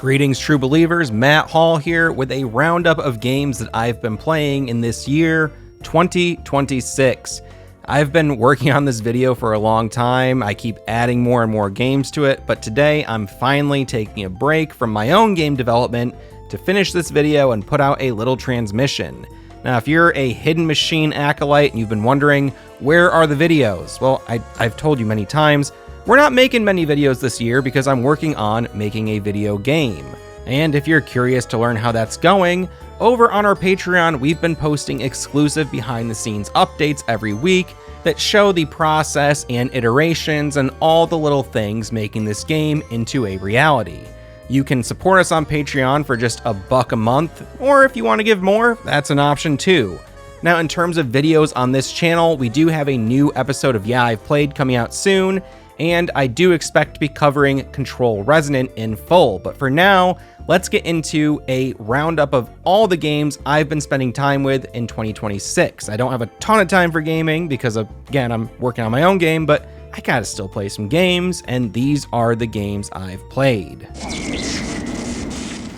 Greetings, true believers. Matt Hall here with a roundup of games that I've been playing in this year, 2026. I've been working on this video for a long time. I keep adding more and more games to it, but today I'm finally taking a break from my own game development to finish this video and put out a little transmission. Now, if you're a Hidden Machine acolyte and you've been wondering, where are the videos? Well, I've told you many times, we're not making many videos this year because I'm working on making a video game. And if you're curious to learn how that's going, over on our Patreon, we've been posting exclusive behind-the-scenes updates every week that show the process and iterations and all the little things making this game into a reality. You can support us on Patreon for just $1 a month, or if you want to give more, that's an option too. Now, in terms of videos on this channel, we do have a new episode of Yeah, I've Played coming out soon, and I do expect to be covering Control Resonant in full. But for now, let's get into a roundup of all the games I've been spending time with in 2026. I don't have a ton of time for gaming because, again, I'm working on my own game, but I gotta still play some games, and these are the games I've played.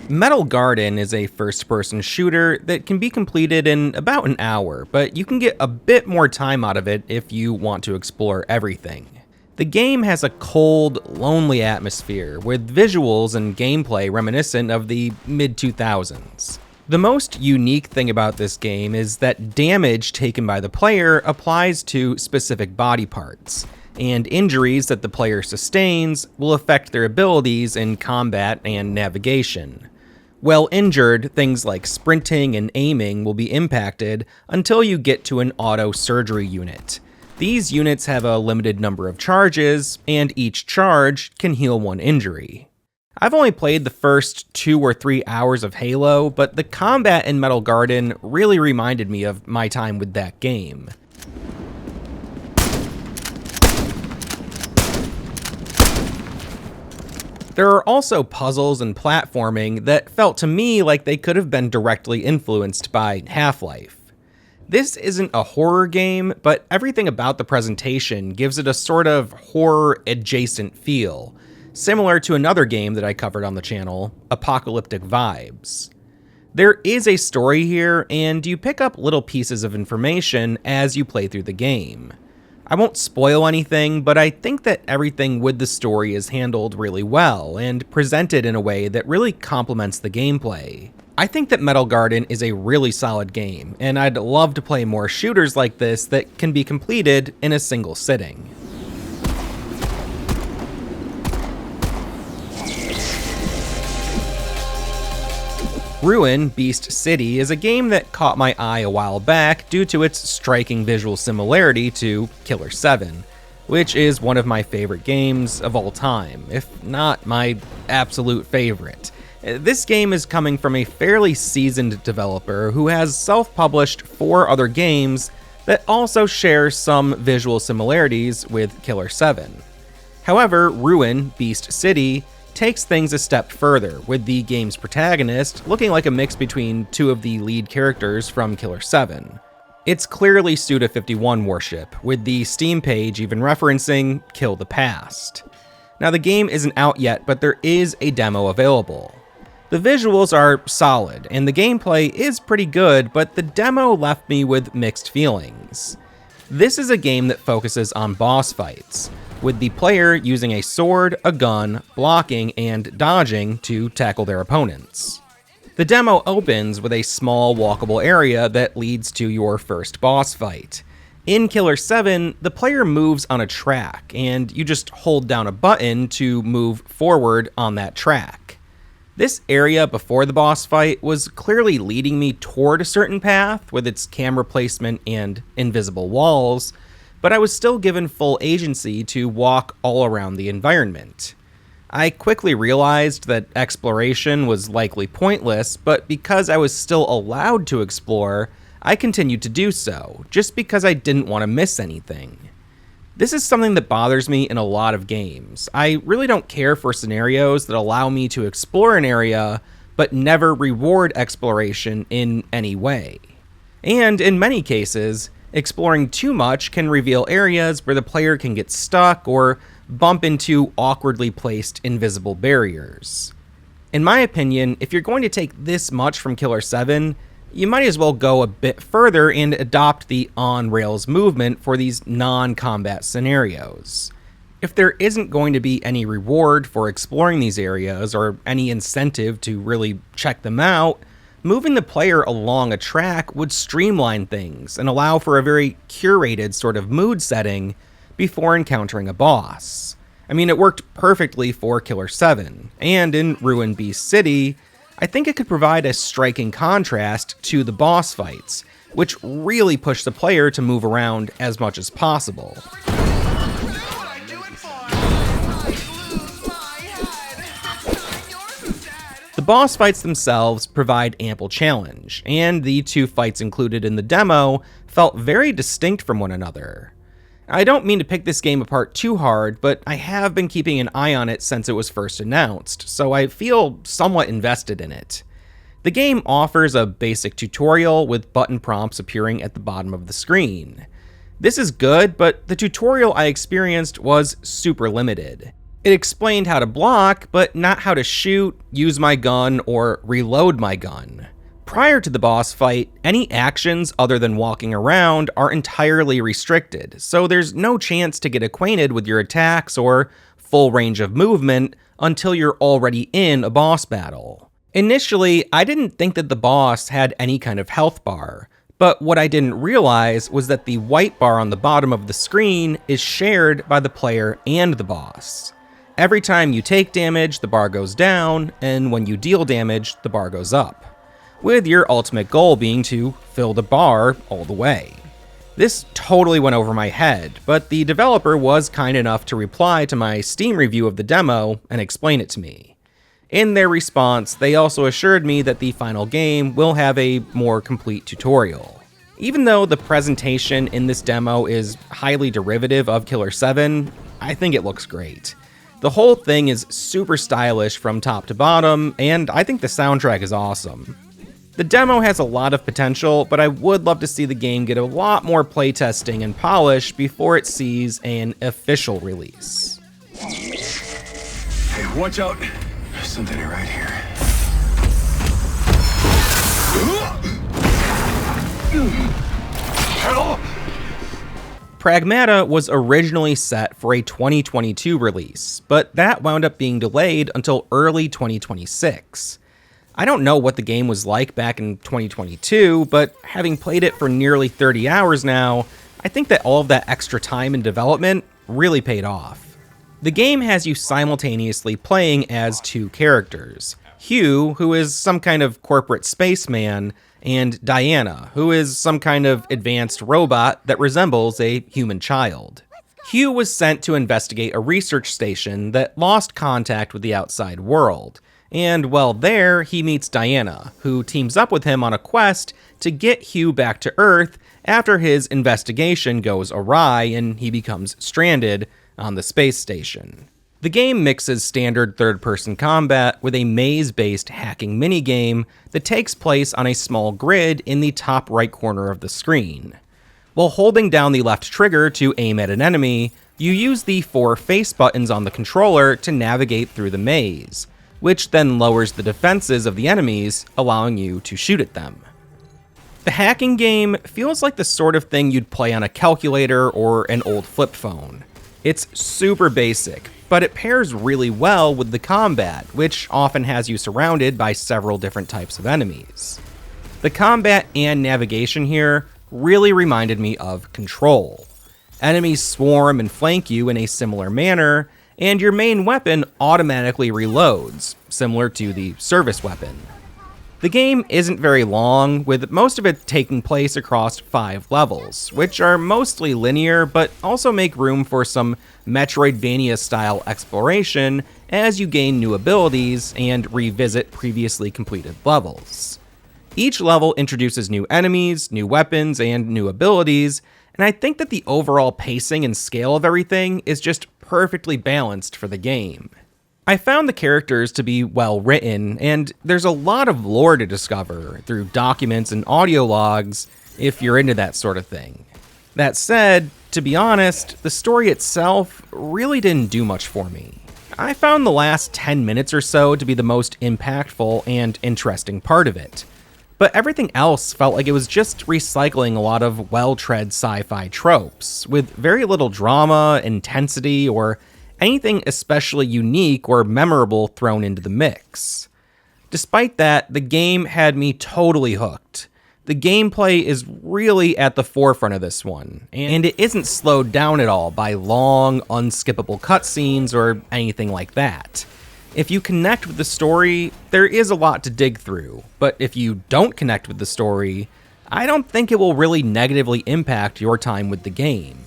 Metal Garden is a first-person shooter that can be completed in about an hour, but you can get a bit more time out of it if you want to explore everything. The game has a cold, lonely atmosphere, with visuals and gameplay reminiscent of the mid-2000s. The most unique thing about this game is that damage taken by the player applies to specific body parts, and injuries that the player sustains will affect their abilities in combat and navigation. While injured, things like sprinting and aiming will be impacted until you get to an auto surgery unit. These units have a limited number of charges, and each charge can heal one injury. I've only played the first 2 or 3 hours of Halo, but the combat in Metal Garden really reminded me of my time with that game. There are also puzzles and platforming that felt to me like they could have been directly influenced by Half-Life. This isn't a horror game, but everything about the presentation gives it a sort of horror-adjacent feel, similar to another game that I covered on the channel, Apocalyptic Vibes. There is a story here, and you pick up little pieces of information as you play through the game. I won't spoil anything, but I think that everything with the story is handled really well and presented in a way that really complements the gameplay. I think that Metal Garden is a really solid game, and I'd love to play more shooters like this that can be completed in a single sitting. Ruin Beast City is a game that caught my eye a while back due to its striking visual similarity to Killer 7, which is one of my favorite games of all time, if not my absolute favorite. This game is coming from a fairly seasoned developer who has self-published 4 other games that also share some visual similarities with Killer 7. However, Ruin Beast City takes things a step further, with the game's protagonist looking like a mix between 2 of the lead characters from Killer 7. It's clearly Suda-51 worship, with the Steam page even referencing Kill the Past. Now, the game isn't out yet, but there is a demo available. The visuals are solid, and the gameplay is pretty good, but the demo left me with mixed feelings. This is a game that focuses on boss fights, with the player using a sword, a gun, blocking, and dodging to tackle their opponents. The demo opens with a small walkable area that leads to your first boss fight. In Killer 7, the player moves on a track, and you just hold down a button to move forward on that track. This area before the boss fight was clearly leading me toward a certain path with its camera placement and invisible walls, but I was still given full agency to walk all around the environment. I quickly realized that exploration was likely pointless, but because I was still allowed to explore, I continued to do so, just because I didn't want to miss anything. This is something that bothers me in a lot of games. I really don't care for scenarios that allow me to explore an area, but never reward exploration in any way. And in many cases, exploring too much can reveal areas where the player can get stuck or bump into awkwardly placed invisible barriers. In my opinion, if you're going to take this much from Killer 7, you might as well go a bit further and adopt the on-rails movement for these non-combat scenarios. If there isn't going to be any reward for exploring these areas or any incentive to really check them out, moving the player along a track would streamline things and allow for a very curated sort of mood setting before encountering a boss. I mean, it worked perfectly for Killer 7, and in Ruined Beast City, I think it could provide a striking contrast to the boss fights, which really push the player to move around as much as possible. The boss fights themselves provide ample challenge, and the two fights included in the demo felt very distinct from one another. I don't mean to pick this game apart too hard, but I have been keeping an eye on it since it was first announced, so I feel somewhat invested in it. The game offers a basic tutorial with button prompts appearing at the bottom of the screen. This is good, but the tutorial I experienced was super limited. It explained how to block, but not how to shoot, use my gun, or reload my gun. Prior to the boss fight, any actions other than walking around are entirely restricted, so there's no chance to get acquainted with your attacks or full range of movement until you're already in a boss battle. Initially, I didn't think that the boss had any kind of health bar, but what I didn't realize was that the white bar on the bottom of the screen is shared by the player and the boss. Every time you take damage, the bar goes down, and when you deal damage, the bar goes up, with your ultimate goal being to fill the bar all the way. This totally went over my head, but the developer was kind enough to reply to my Steam review of the demo and explain it to me. In their response, they also assured me that the final game will have a more complete tutorial. Even though the presentation in this demo is highly derivative of Killer 7, I think it looks great. The whole thing is super stylish from top to bottom, and I think the soundtrack is awesome. The demo has a lot of potential, but I would love to see the game get a lot more playtesting and polish before it sees an official release. Hey, watch out! There's something right here. Hell! PRAGMATA was originally set for a 2022 release, but that wound up being delayed until early 2026. I don't know what the game was like back in 2022, but having played it for nearly 30 hours now, I think that all of that extra time in development really paid off. The game has you simultaneously playing as two characters, Hugh, who is some kind of corporate spaceman, and Diana, who is some kind of advanced robot that resembles a human child. Hugh was sent to investigate a research station that lost contact with the outside world, and while there, he meets Diana, who teams up with him on a quest to get Hugh back to Earth after his investigation goes awry and he becomes stranded on the space station. The game mixes standard third-person combat with a maze-based hacking minigame that takes place on a small grid in the top right corner of the screen. While holding down the left trigger to aim at an enemy, you use the 4 face buttons on the controller to navigate through the maze, which then lowers the defenses of the enemies, allowing you to shoot at them. The hacking game feels like the sort of thing you'd play on a calculator or an old flip phone. It's super basic, but it pairs really well with the combat, which often has you surrounded by several different types of enemies. The combat and navigation here really reminded me of Control. Enemies swarm and flank you in a similar manner, and your main weapon automatically reloads, similar to the service weapon. The game isn't very long, with most of it taking place across 5 levels, which are mostly linear, but also make room for some Metroidvania-style exploration as you gain new abilities and revisit previously completed levels. Each level introduces new enemies, new weapons, and new abilities, and I think that the overall pacing and scale of everything is just perfectly balanced for the game. I found the characters to be well written, and there's a lot of lore to discover through documents and audio logs if you're into that sort of thing. That said, to be honest, the story itself really didn't do much for me. I found the last 10 minutes or so to be the most impactful and interesting part of it. But everything else felt like it was just recycling a lot of well-tread sci-fi tropes, with very little drama, intensity, or anything especially unique or memorable thrown into the mix. Despite that, the game had me totally hooked. The gameplay is really at the forefront of this one, and it isn't slowed down at all by long, unskippable cutscenes or anything like that. If you connect with the story, there is a lot to dig through, but if you don't connect with the story, I don't think it will really negatively impact your time with the game.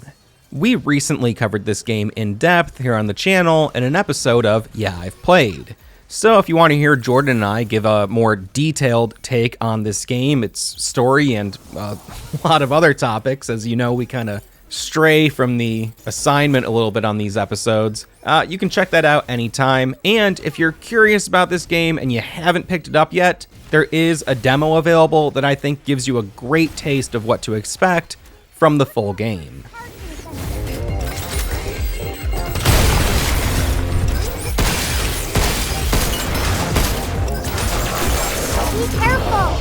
We recently covered this game in depth here on the channel in an episode of Yeah, I've Played. So if you want to hear Jordan and I give a more detailed take on this game, its story, and a lot of other topics, as you know, we kind of stray from the assignment a little bit on these episodes, you can check that out anytime. And if you're curious about this game and you haven't picked it up yet, there is a demo available that I think gives you a great taste of what to expect from the full game. Be careful!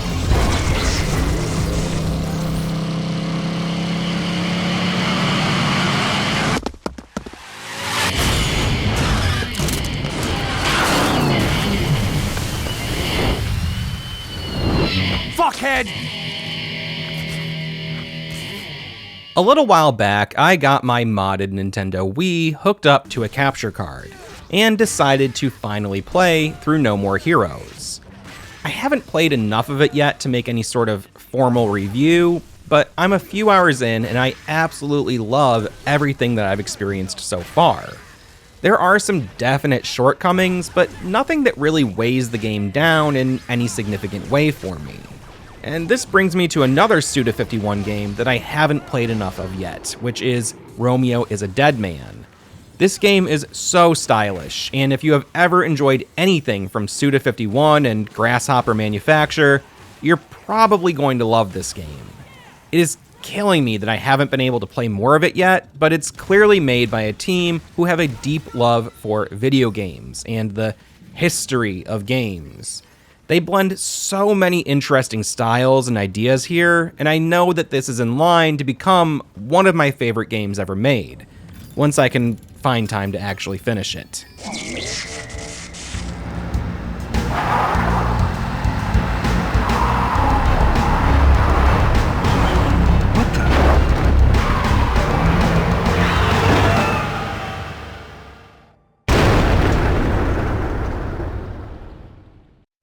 Fuckhead! A little while back, I got my modded Nintendo Wii hooked up to a capture card, and decided to finally play through No More Heroes. I haven't played enough of it yet to make any sort of formal review, but I'm a few hours in and I absolutely love everything that I've experienced so far. There are some definite shortcomings, but nothing that really weighs the game down in any significant way for me. And this brings me to another Suda51 game that I haven't played enough of yet, which is Romeo is a Dead Man. This game is so stylish, and if you have ever enjoyed anything from Suda51 and Grasshopper Manufacture, you're probably going to love this game. It is killing me that I haven't been able to play more of it yet, but it's clearly made by a team who have a deep love for video games and the history of games. They blend so many interesting styles and ideas here, and I know that this is in line to become one of my favorite games ever made, once I can find time to actually finish it.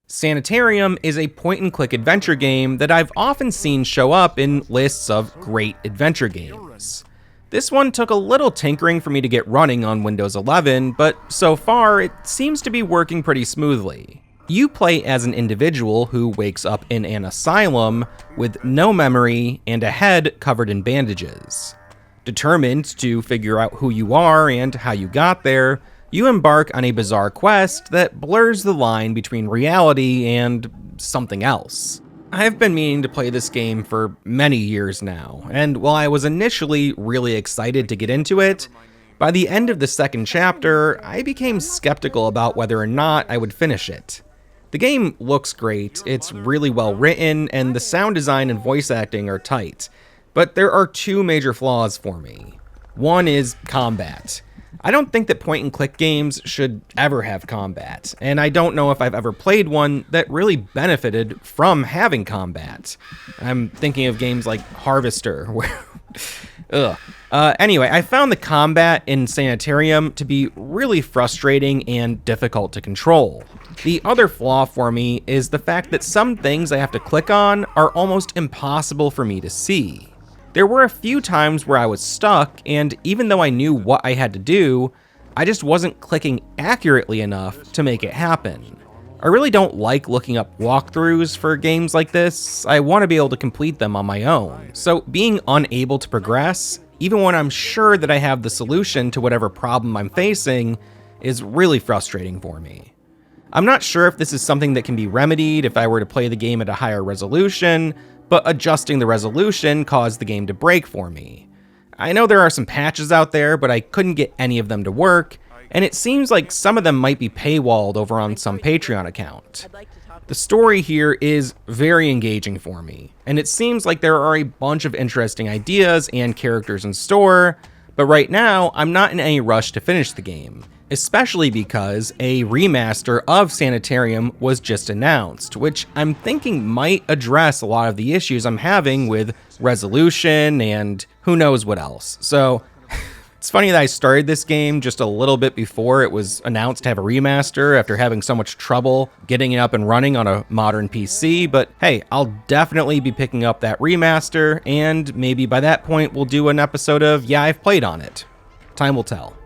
Sanitarium is a point-and-click adventure game that I've often seen show up in lists of great adventure games. This one took a little tinkering for me to get running on Windows 11, but so far it seems to be working pretty smoothly. You play as an individual who wakes up in an asylum with no memory and a head covered in bandages. Determined to figure out who you are and how you got there, you embark on a bizarre quest that blurs the line between reality and something else. I've been meaning to play this game for many years now, and while I was initially really excited to get into it, by the end of the second chapter, I became skeptical about whether or not I would finish it. The game looks great, it's really well written, and the sound design and voice acting are tight, but there are two major flaws for me. One is combat. I don't think that point-and-click games should ever have combat, and I don't know if I've ever played one that really benefited from having combat. I'm thinking of games like Harvester, where... Anyway, I found the combat in Sanitarium to be really frustrating and difficult to control. The other flaw for me is the fact that some things I have to click on are almost impossible for me to see. There were a few times where I was stuck, and even though I knew what I had to do, I just wasn't clicking accurately enough to make it happen. I really don't like looking up walkthroughs for games like this. I want to be able to complete them on my own. So being unable to progress, even when I'm sure that I have the solution to whatever problem I'm facing, is really frustrating for me. I'm not sure if this is something that can be remedied if I were to play the game at a higher resolution, but adjusting the resolution caused the game to break for me. I know there are some patches out there, but I couldn't get any of them to work, and it seems like some of them might be paywalled over on some Patreon account. The story here is very engaging for me, and it seems like there are a bunch of interesting ideas and characters in store, but right now I'm not in any rush to finish the game, especially because a remaster of Sanitarium was just announced, which I'm thinking might address a lot of the issues I'm having with resolution and who knows what else. So it's funny that I started this game just a little bit before it was announced to have a remaster after having so much trouble getting it up and running on a modern PC, but hey, I'll definitely be picking up that remaster, and maybe by that point we'll do an episode of Yeah, I've Played on It. Time will tell.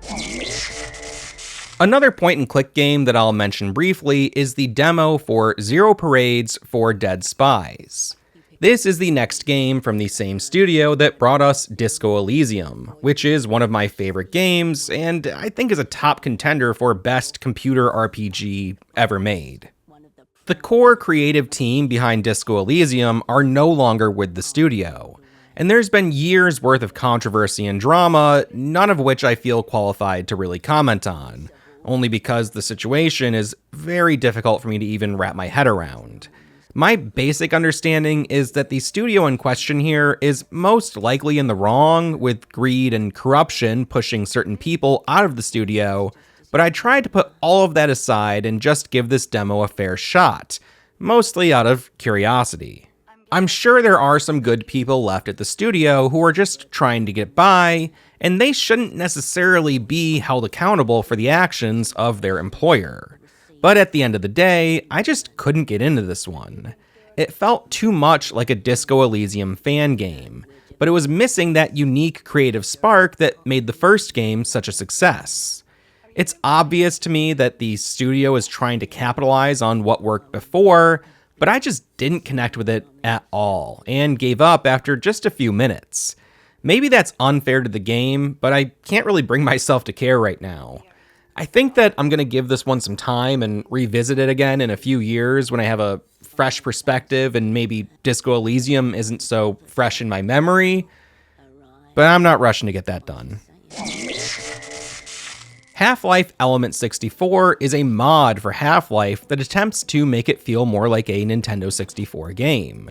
Another point-and-click game that I'll mention briefly is the demo for Zero Parades for Dead Spies. This is the next game from the same studio that brought us Disco Elysium, which is one of my favorite games, and I think is a top contender for best computer RPG ever made. The core creative team behind Disco Elysium are no longer with the studio, and there's been years worth of controversy and drama, none of which I feel qualified to really comment on, only because the situation is very difficult for me to even wrap my head around. My basic understanding is that the studio in question here is most likely in the wrong, with greed and corruption pushing certain people out of the studio, but I tried to put all of that aside and just give this demo a fair shot, mostly out of curiosity. I'm sure there are some good people left at the studio who are just trying to get by, and they shouldn't necessarily be held accountable for the actions of their employer. But at the end of the day, I just couldn't get into this one. It felt too much like a Disco Elysium fan game, but it was missing that unique creative spark that made the first game such a success. It's obvious to me that the studio is trying to capitalize on what worked before, but I just didn't connect with it at all, and gave up after just a few minutes. Maybe that's unfair to the game, but I can't really bring myself to care right now. I think that I'm going to give this one some time and revisit it again in a few years when I have a fresh perspective and maybe Disco Elysium isn't so fresh in my memory, but I'm not rushing to get that done. Half-Life Element 64 is a mod for Half-Life that attempts to make it feel more like a Nintendo 64 game,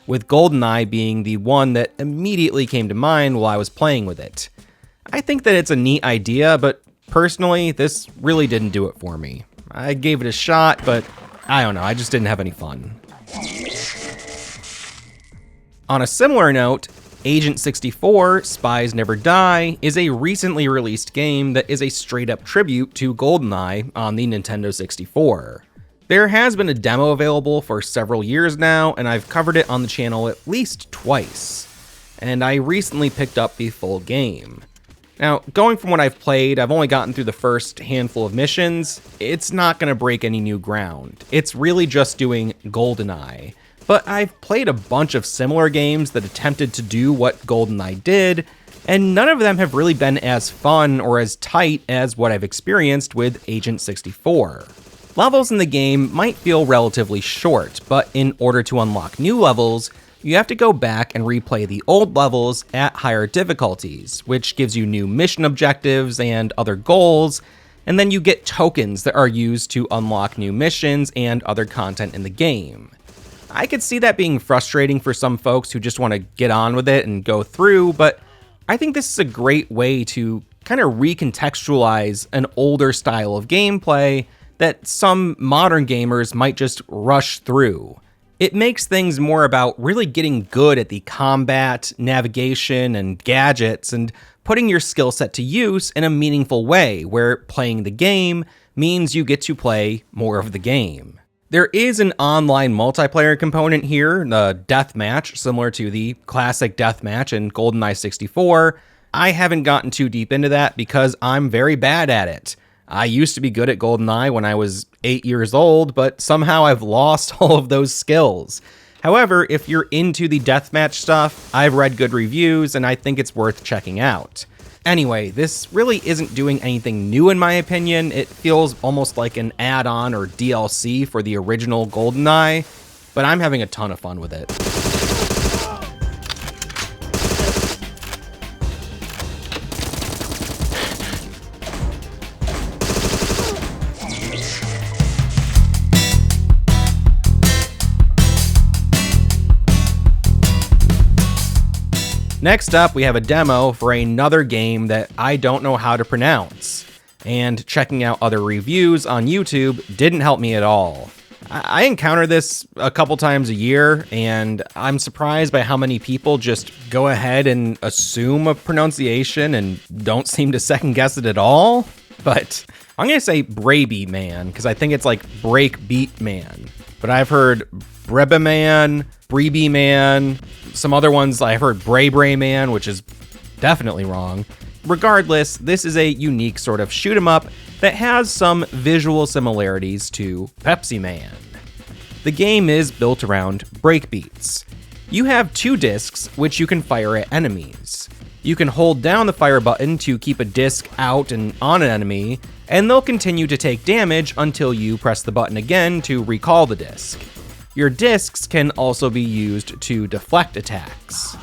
with GoldenEye being the one that immediately came to mind while I was playing with it. I think that it's a neat idea, but personally, this really didn't do it for me. I gave it a shot, but I don't know, I just didn't have any fun. On a similar note, Agent 64, Spies Never Die, is a recently released game that is a straight-up tribute to GoldenEye on the Nintendo 64. There has been a demo available for several years now, and I've covered it on the channel at least twice, and I recently picked up the full game. Now, going from what I've played, I've only gotten through the first handful of missions. It's not going to break any new ground. It's really just doing GoldenEye. But I've played a bunch of similar games that attempted to do what GoldenEye did, and none of them have really been as fun or as tight as what I've experienced with Agent 64. Levels in the game might feel relatively short, but in order to unlock new levels, you have to go back and replay the old levels at higher difficulties, which gives you new mission objectives and other goals, and then you get tokens that are used to unlock new missions and other content in the game. I could see that being frustrating for some folks who just want to get on with it and go through, but I think this is a great way to kind of recontextualize an older style of gameplay that some modern gamers might just rush through. It makes things more about really getting good at the combat, navigation, and gadgets, and putting your skill set to use in a meaningful way, where playing the game means you get to play more of the game. There is an online multiplayer component here, the deathmatch, similar to the classic deathmatch in GoldenEye 64. I haven't gotten too deep into that because I'm very bad at it. I used to be good at GoldenEye when I was 8 years old, but somehow I've lost all of those skills. However, if you're into the deathmatch stuff, I've read good reviews and I think it's worth checking out. Anyway, this really isn't doing anything new in my opinion. It feels almost like an add-on or DLC for the original GoldenEye, but I'm having a ton of fun with it. Next up, we have a demo for another game that I don't know how to pronounce, and checking out other reviews on YouTube didn't help me at all. I encounter this a couple times a year, and I'm surprised by how many people just go ahead and assume a pronunciation and don't seem to second guess it at all. But I'm going to say BrebeMan, because I think it's like Breakbeat Man. But I've heard BrebeMan, some other ones I've heard BrebeMan, which is definitely wrong. Regardless, this is a unique sort of shoot 'em up that has some visual similarities to Pepsi Man. The game is built around breakbeats. You have 2 discs which you can fire at enemies. You can hold down the fire button to keep a disc out and on an enemy, and they'll continue to take damage until you press the button again to recall the disc. Your discs can also be used to deflect attacks.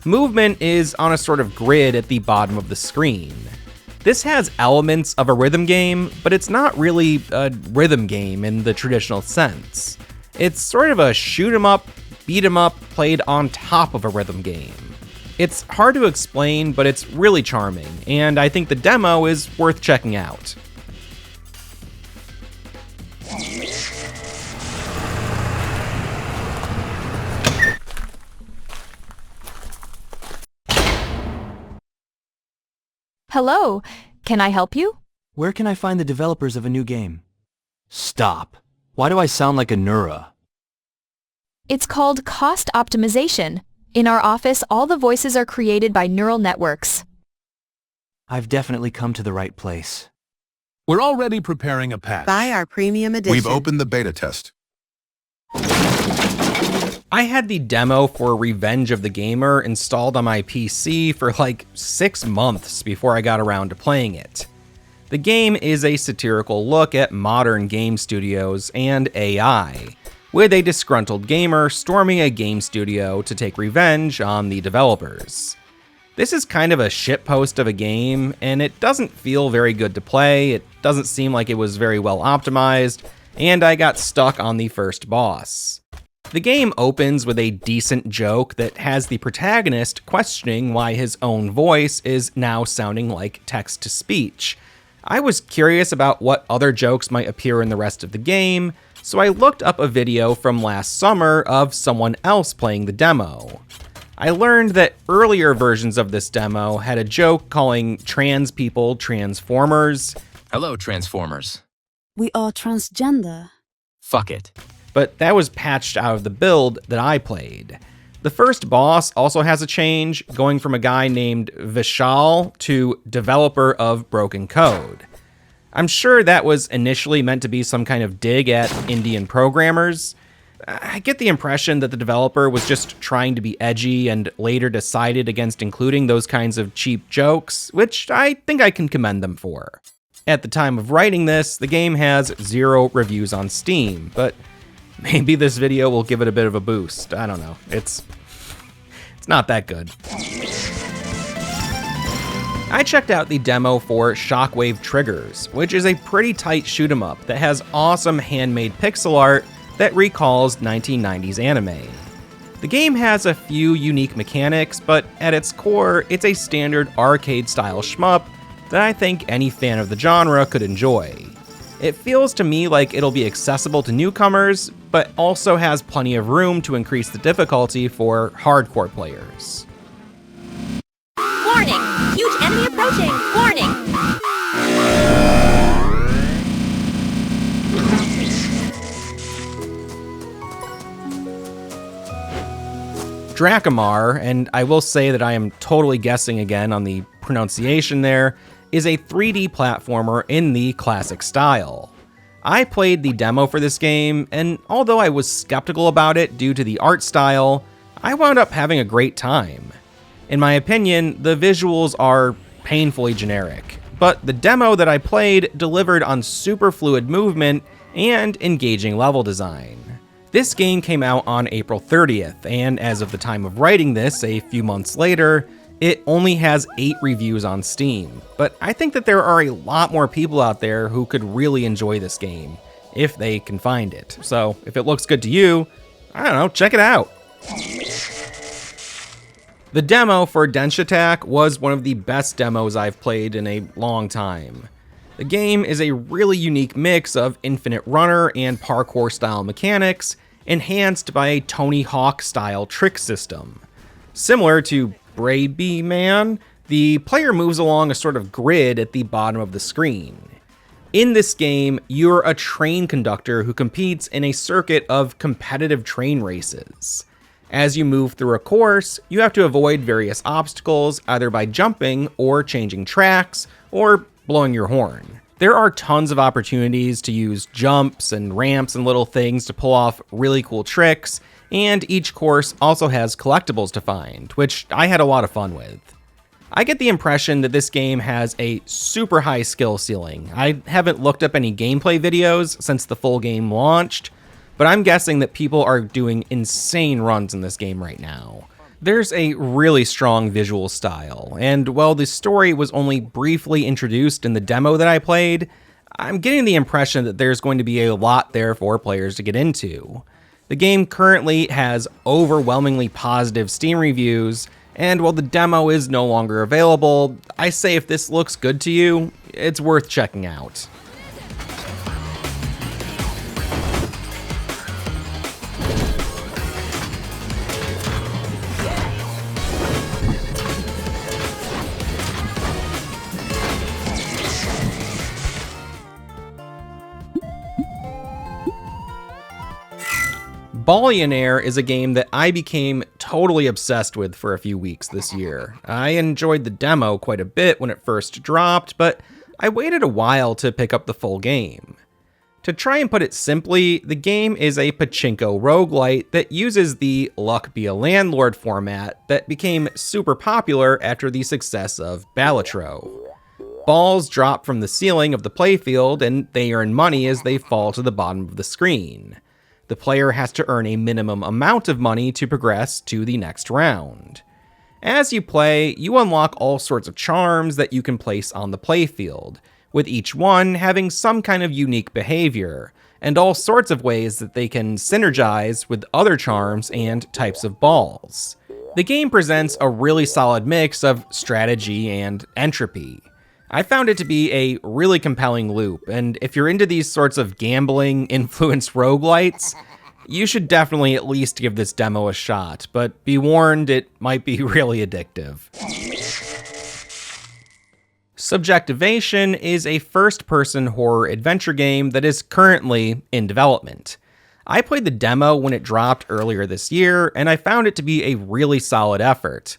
Movement is on a sort of grid at the bottom of the screen. This has elements of a rhythm game, but it's not really a rhythm game in the traditional sense. It's sort of a shoot 'em up, beat 'em up played on top of a rhythm game. It's hard to explain, but it's really charming, and I think the demo is worth checking out. Hello, can I help you? Where can I find the developers of a new game? Stop. Why do I sound like a Nura? It's called cost optimization. In our office, all the voices are created by neural networks. I've definitely come to the right place. We're already preparing a patch. Buy our premium edition. We've opened the beta test. I had the demo for Revenge of the Gamer installed on my PC for like 6 months before I got around to playing it. The game is a satirical look at modern game studios and AI, with a disgruntled gamer storming a game studio to take revenge on the developers. This is kind of a shitpost of a game, and it doesn't feel very good to play, it doesn't seem like it was very well optimized, and I got stuck on the first boss. The game opens with a decent joke that has the protagonist questioning why his own voice is now sounding like text-to-speech. I was curious about what other jokes might appear in the rest of the game, so I looked up a video from last summer of someone else playing the demo. I learned that earlier versions of this demo had a joke calling trans people transformers. Hello, Transformers. We are transgender. Fuck it. But that was patched out of the build that I played. The first boss also has a change, going from a guy named Vishal to developer of broken code. I'm sure that was initially meant to be some kind of dig at Indian programmers. I get the impression that the developer was just trying to be edgy and later decided against including those kinds of cheap jokes, which I think I can commend them for. At the time of writing this, the game has 0 reviews on Steam, but maybe this video will give it a bit of a boost. I don't know. It's not that good. I checked out the demo for Shockwave Triggers, which is a pretty tight shoot 'em up that has awesome handmade pixel art that recalls 1990s anime. The game has a few unique mechanics, but at its core, it's a standard arcade-style shmup that I think any fan of the genre could enjoy. It feels to me like it'll be accessible to newcomers, but also has plenty of room to increase the difficulty for hardcore players. Warning! Huge enemy approaching! Warning! Dracamar, and I will say that I am totally guessing again on the pronunciation there, is a 3D platformer in the classic style. I played the demo for this game, and although I was skeptical about it due to the art style, I wound up having a great time. In my opinion, the visuals are painfully generic, but the demo that I played delivered on super fluid movement and engaging level design. This game came out on April 30th, and as of the time of writing this, a few months later, it only has 8 reviews on Steam, but I think that there are a lot more people out there who could really enjoy this game, if they can find it. So if it looks good to you, I don't know, check it out. The demo for Denshattack was one of the best demos I've played in a long time. The game is a really unique mix of infinite runner and parkour style mechanics, enhanced by a Tony Hawk style trick system. Similar to BrebeMan, the player moves along a sort of grid at the bottom of the screen. In this game, you're a train conductor who competes in a circuit of competitive train races. As you move through a course, you have to avoid various obstacles either by jumping or changing tracks or blowing your horn. There are tons of opportunities to use jumps and ramps and little things to pull off really cool tricks, and each course also has collectibles to find, which I had a lot of fun with. I get the impression that this game has a super high skill ceiling. I haven't looked up any gameplay videos since the full game launched, but I'm guessing that people are doing insane runs in this game right now. There's a really strong visual style, and while the story was only briefly introduced in the demo that I played, I'm getting the impression that there's going to be a lot there for players to get into. The game currently has overwhelmingly positive Steam reviews, and while the demo is no longer available, I say if this looks good to you, it's worth checking out. Ballionaire is a game that I became totally obsessed with for a few weeks this year. I enjoyed the demo quite a bit when it first dropped, but I waited a while to pick up the full game. To try and put it simply, the game is a pachinko roguelite that uses the Luck Be a Landlord format that became super popular after the success of Ballionaire. Balls drop from the ceiling of the playfield and they earn money as they fall to the bottom of the screen. The player has to earn a minimum amount of money to progress to the next round. As you play, you unlock all sorts of charms that you can place on the playfield, with each one having some kind of unique behavior, and all sorts of ways that they can synergize with other charms and types of balls. The game presents a really solid mix of strategy and entropy. I found it to be a really compelling loop, and if you're into these sorts of gambling-influenced roguelites, you should definitely at least give this demo a shot, but be warned, it might be really addictive. Subjectivation is a first-person horror adventure game that is currently in development. I played the demo when it dropped earlier this year, and I found it to be a really solid effort.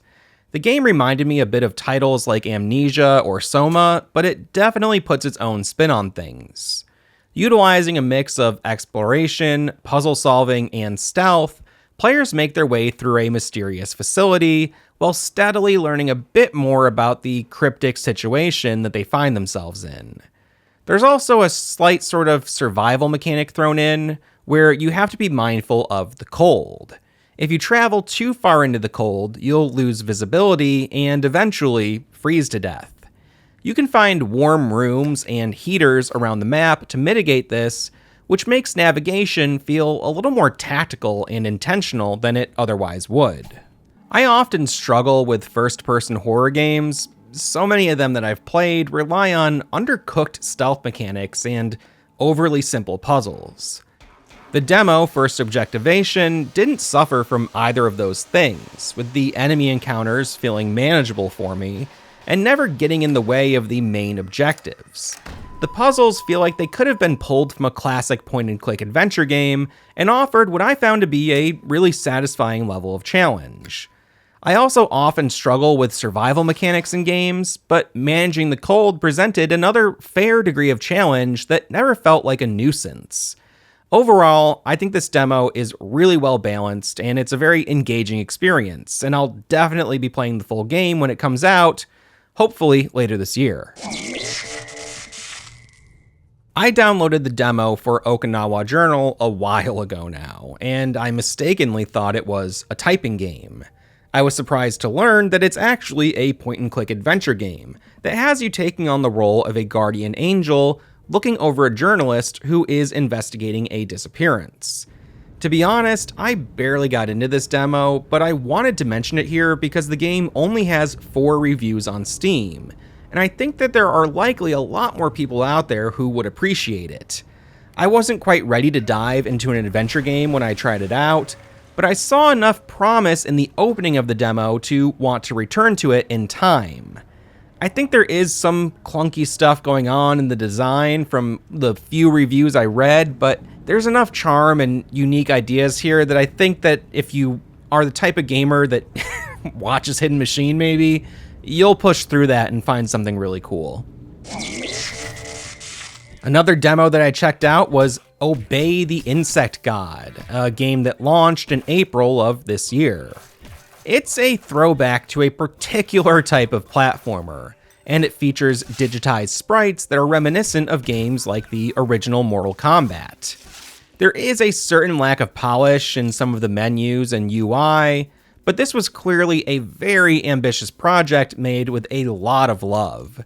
The game reminded me a bit of titles like Amnesia or Soma, but it definitely puts its own spin on things. Utilizing a mix of exploration, puzzle solving, and stealth, players make their way through a mysterious facility while steadily learning a bit more about the cryptic situation that they find themselves in. There's also a slight sort of survival mechanic thrown in, where you have to be mindful of the cold. If you travel too far into the cold, you'll lose visibility and eventually freeze to death. You can find warm rooms and heaters around the map to mitigate this, which makes navigation feel a little more tactical and intentional than it otherwise would. I often struggle with first-person horror games. So many of them that I've played rely on undercooked stealth mechanics and overly simple puzzles. The demo for Subjectivation didn't suffer from either of those things, with the enemy encounters feeling manageable for me, and never getting in the way of the main objectives. The puzzles feel like they could have been pulled from a classic point-and-click adventure game, and offered what I found to be a really satisfying level of challenge. I also often struggle with survival mechanics in games, but managing the cold presented another fair degree of challenge that never felt like a nuisance. Overall, I think this demo is really well balanced, and it's a very engaging experience, and I'll definitely be playing the full game when it comes out, hopefully later this year. I downloaded the demo for Okinawa Journal a while ago now, and I mistakenly thought it was a typing game. I was surprised to learn that it's actually a point-and-click adventure game that has you taking on the role of a guardian angel looking over a journalist who is investigating a disappearance. To be honest, I barely got into this demo, but I wanted to mention it here because the game only has 4 reviews on Steam, and I think that there are likely a lot more people out there who would appreciate it. I wasn't quite ready to dive into an adventure game when I tried it out, but I saw enough promise in the opening of the demo to want to return to it in time. I think there is some clunky stuff going on in the design from the few reviews I read, but there's enough charm and unique ideas here that I think that if you are the type of gamer that watches Hidden Machine maybe, you'll push through that and find something really cool. Another demo that I checked out was Obey the Insect God, a game that launched in April of this year. It's a throwback to a particular type of platformer, and it features digitized sprites that are reminiscent of games like the original Mortal Kombat. There is a certain lack of polish in some of the menus and UI, but this was clearly a very ambitious project made with a lot of love.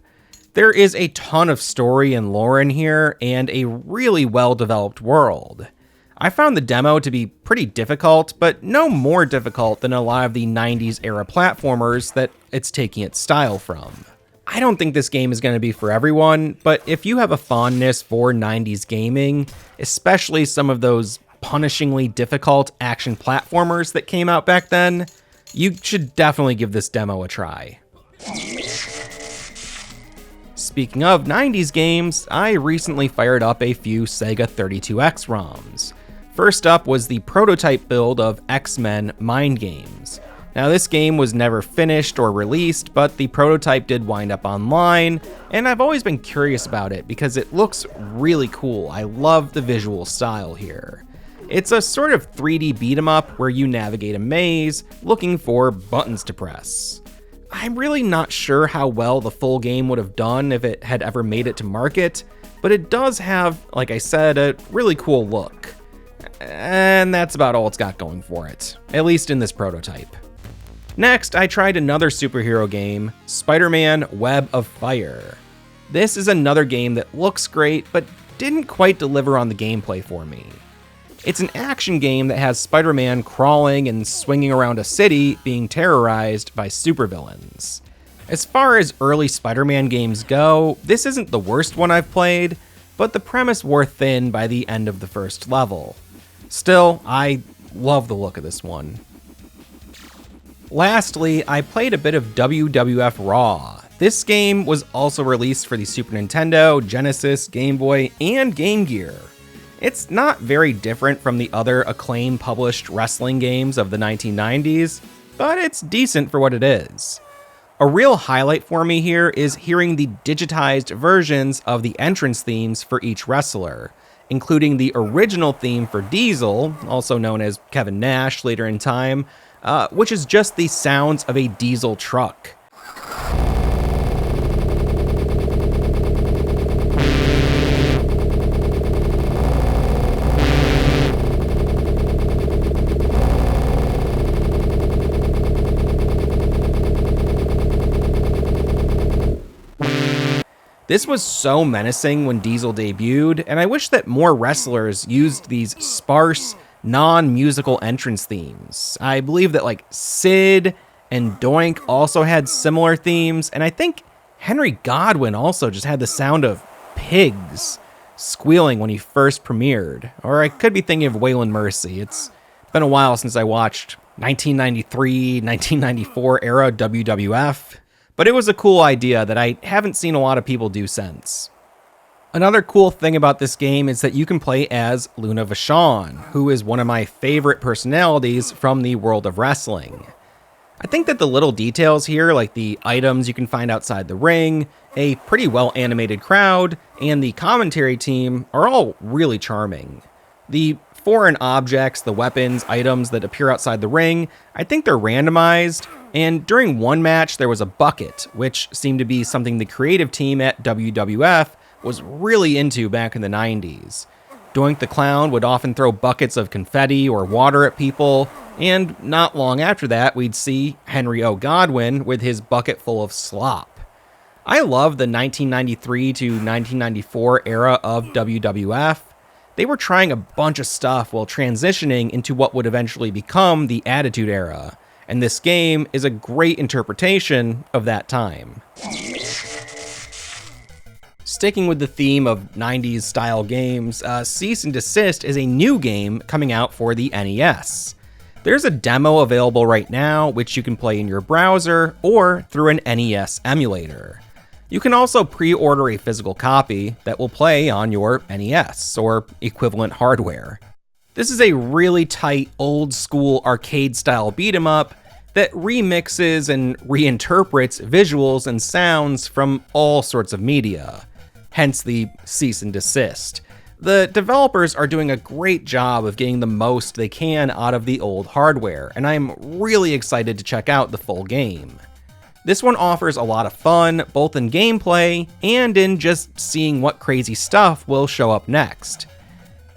There is a ton of story and lore in here, and a really well-developed world. I found the demo to be pretty difficult, but no more difficult than a lot of the 90s era platformers that it's taking its style from. I don't think this game is going to be for everyone, but if you have a fondness for 90s gaming, especially some of those punishingly difficult action platformers that came out back then, you should definitely give this demo a try. Speaking of 90s games, I recently fired up a few Sega 32X ROMs. First up was the prototype build of X-Men Mind Games. Now this game was never finished or released, but the prototype did wind up online, and I've always been curious about it because it looks really cool. I love the visual style here. It's a sort of 3D beat 'em up where you navigate a maze looking for buttons to press. I'm really not sure how well the full game would have done if it had ever made it to market, but it does have, like I said, a really cool look. And that's about all it's got going for it, at least in this prototype. Next, I tried another superhero game, Spider-Man Web of Fire. This is another game that looks great, but didn't quite deliver on the gameplay for me. It's an action game that has Spider-Man crawling and swinging around a city being terrorized by supervillains. As far as early Spider-Man games go, this isn't the worst one I've played, but the premise wore thin by the end of the first level. Still, I love the look of this one. Lastly, I played a bit of WWF Raw. This game was also released for the Super Nintendo, Genesis, Game Boy, and Game Gear. It's not very different from the other Acclaim-published wrestling games of the 1990s, but it's decent for what it is. A real highlight for me here is hearing the digitized versions of the entrance themes for each wrestler, including the original theme for Diesel, also known as Kevin Nash later in time, which is just the sounds of a diesel truck. This was so menacing when Diesel debuted, and I wish that more wrestlers used these sparse, non-musical entrance themes. I believe that like Sid and Doink also had similar themes, and I think Henry Godwinn also just had the sound of pigs squealing when he first premiered. Or I could be thinking of Waylon Mercy. It's been a while since I watched 1993, 1994 era WWF. But it was a cool idea that I haven't seen a lot of people do since. Another cool thing about this game is that you can play as Luna Vachon, who is one of my favorite personalities from the world of wrestling. I think that the little details here, like the items you can find outside the ring, a pretty well animated crowd, and the commentary team are all really charming. The foreign objects, the weapons, items that appear outside the ring, I think they're randomized, and during one match there was a bucket, which seemed to be something the creative team at WWF was really into back in the 90s. Doink the Clown would often throw buckets of confetti or water at people, and not long after that we'd see Henry O. Godwinn with his bucket full of slop. I love the 1993 to 1994 era of WWF. They were trying a bunch of stuff while transitioning into what would eventually become the Attitude Era, and this game is a great interpretation of that time. Sticking with the theme of 90s style games, Cease and Desist is a new game coming out for the NES. There's a demo available right now, which you can play in your browser or through an NES emulator. You can also pre-order a physical copy that will play on your NES or equivalent hardware. This is a really tight, old-school arcade-style beat-em-up that remixes and reinterprets visuals and sounds from all sorts of media, hence the cease and desist. The developers are doing a great job of getting the most they can out of the old hardware, and I'm really excited to check out the full game. This one offers a lot of fun, both in gameplay and in just seeing what crazy stuff will show up next.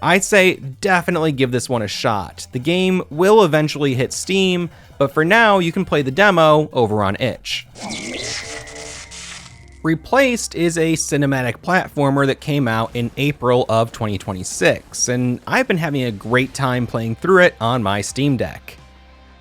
I'd say definitely give this one a shot. The game will eventually hit Steam, but for now you can play the demo over on itch. Replaced is a cinematic platformer that came out in April of 2026, and I've been having a great time playing through it on my Steam Deck.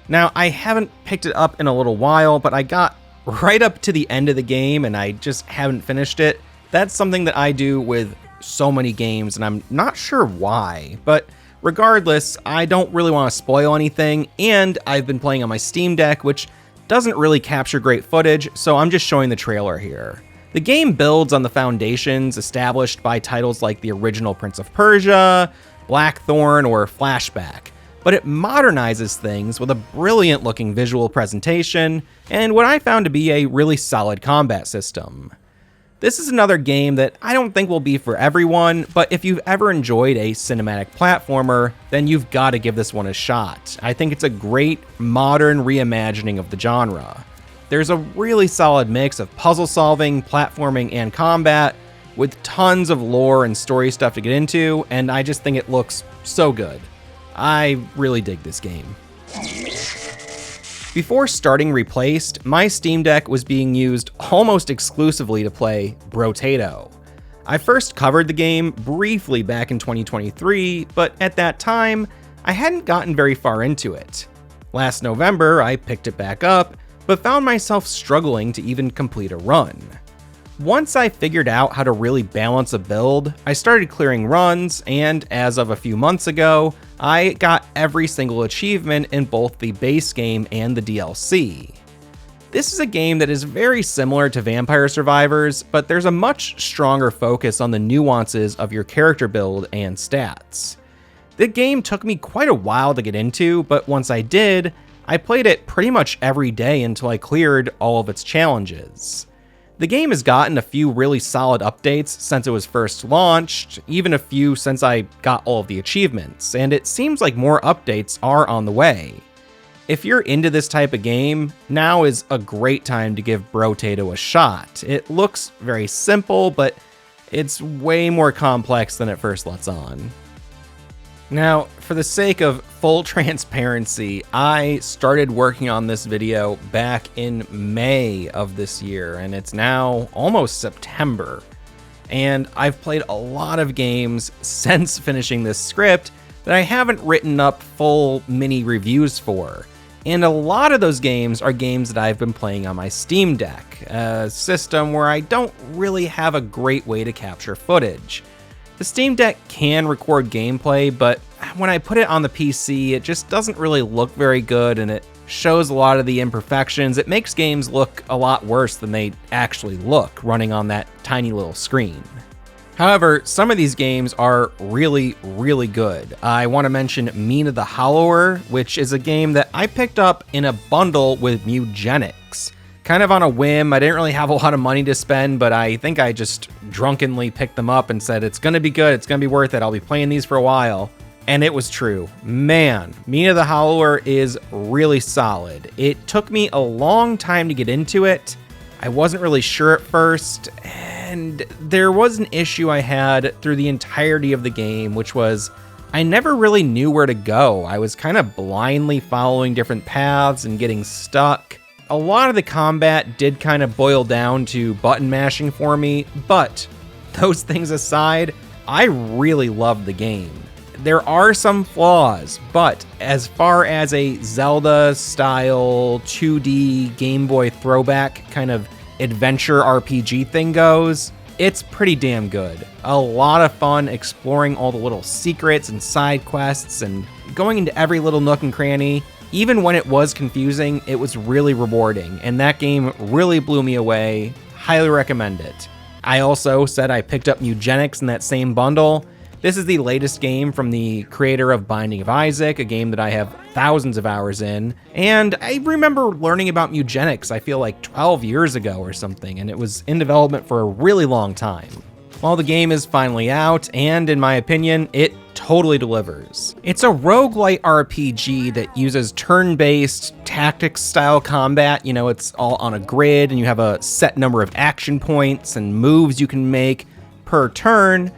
Now, I haven't picked it up in a little while, but I got right up to the end of the game and I just haven't finished it. That's something that I do with so many games, and I'm not sure why, but regardless, I don't really want to spoil anything, and I've been playing on my Steam Deck, which doesn't really capture great footage, so I'm just showing the trailer here. The game builds on the foundations established by titles like the original Prince of Persia, Blackthorn, or Flashback, but it modernizes things with a brilliant looking visual presentation and what I found to be a really solid combat system. This is another game that I don't think will be for everyone, but if you've ever enjoyed a cinematic platformer, then you've got to give this one a shot. I think it's a great modern reimagining of the genre. There's a really solid mix of puzzle solving, platforming, and combat, with tons of lore and story stuff to get into, and I just think it looks so good. I really dig this game. Before starting Replaced, my Steam Deck was being used almost exclusively to play Brotato. I first covered the game briefly back in 2023, but at that time, I hadn't gotten very far into it. Last November, I picked it back up, but found myself struggling to even complete a run. Once I figured out how to really balance a build, I started clearing runs, and as of a few months ago, I got every single achievement in both the base game and the DLC. This is a game that is very similar to Vampire Survivors, but there's a much stronger focus on the nuances of your character build and stats. The game took me quite a while to get into, but once I did, I played it pretty much every day until I cleared all of its challenges. The game has gotten a few really solid updates since it was first launched, even a few since I got all of the achievements, and it seems like more updates are on the way. If you're into this type of game, now is a great time to give Brotato a shot. It looks very simple, but it's way more complex than it first lets on. Now, for the sake of full transparency, I started working on this video back in May of this year, and it's now almost September. And I've played a lot of games since finishing this script that I haven't written up full mini reviews for. And a lot of those games are games that I've been playing on my Steam Deck, a system where I don't really have a great way to capture footage. The Steam Deck can record gameplay, but when I put it on the PC, it just doesn't really look very good, and it shows a lot of the imperfections. It makes games look a lot worse than they actually look running on that tiny little screen. However, some of these games are really, really good. I want to mention Mina the Hollower, which is a game that I picked up in a bundle with Mewgenics. Kind of on a whim. I didn't really have a lot of money to spend, but I think I just drunkenly picked them up and said, it's gonna be good, it's gonna be worth it, I'll be playing these for a while. And it was true. Man, Mina the Hollower is really solid. It took me a long time to get into it. I wasn't really sure at first, and there was an issue I had through the entirety of the game, which was I never really knew where to go. I was kind of blindly following different paths and getting stuck. A lot of the combat did kind of boil down to button mashing for me, but those things aside, I really love the game. There are some flaws, but as far as a Zelda-style 2D Game Boy throwback kind of adventure RPG thing goes, it's pretty damn good. A lot of fun exploring all the little secrets and side quests and going into every little nook and cranny. Even when it was confusing, it was really rewarding, and that game really blew me away. Highly recommend it. I also said I picked up Mewgenics in that same bundle. This is the latest game from the creator of Binding of Isaac, a game that I have thousands of hours in. And I remember learning about Mewgenics, I feel like 12 years ago or something, and it was in development for a really long time. Well, the game is finally out, and in my opinion, it totally delivers. It's a roguelite RPG that uses turn-based tactics-style combat. You know, it's all on a grid, and you have a set number of action points and moves you can make per turn.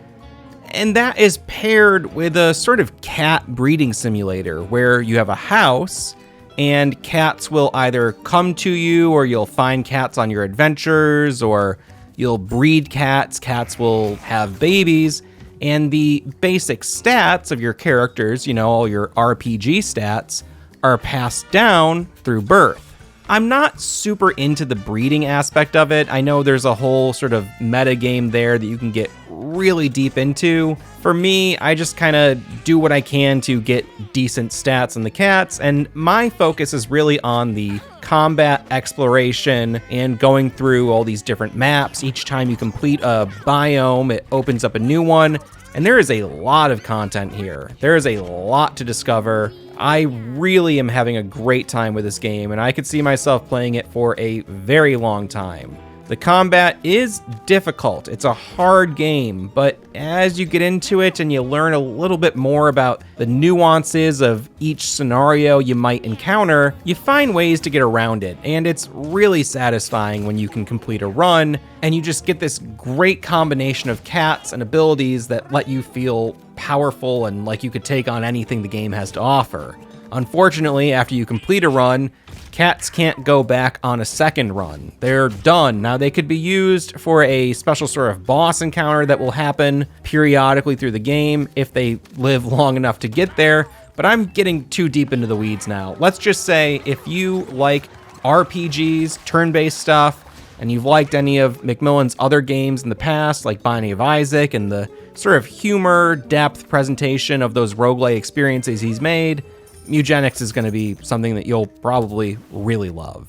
And that is paired with a sort of cat breeding simulator where you have a house and cats will either come to you, or you'll find cats on your adventures, or you'll breed cats. Cats will have babies, and the basic stats of your characters, you know, all your RPG stats, are passed down through birth. I'm not super into the breeding aspect of it. I know there's a whole sort of meta game there that you can get really deep into. For me, I just kind of do what I can to get decent stats on the cats, and my focus is really on the combat exploration and going through all these different maps. Each time you complete a biome, it opens up a new one, and there is a lot of content here. There is a lot to discover. I really am having a great time with this game, and I could see myself playing it for a very long time. The combat is difficult. It's a hard game, but as you get into it and you learn a little bit more about the nuances of each scenario you might encounter, you find ways to get around it, and it's really satisfying when you can complete a run, and you just get this great combination of cats and abilities that let you feel powerful and like you could take on anything the game has to offer. Unfortunately, after you complete a run, cats can't go back on a second run. They're done. Now, they could be used for a special sort of boss encounter that will happen periodically through the game if they live long enough to get there, but I'm getting too deep into the weeds now. Let's just say if you like RPGs, turn-based stuff, and you've liked any of McMillan's other games in the past, like Binding of Isaac, and the sort of humor, depth presentation of those roguelike experiences he's made, Mewgenics is going to be something that you'll probably really love.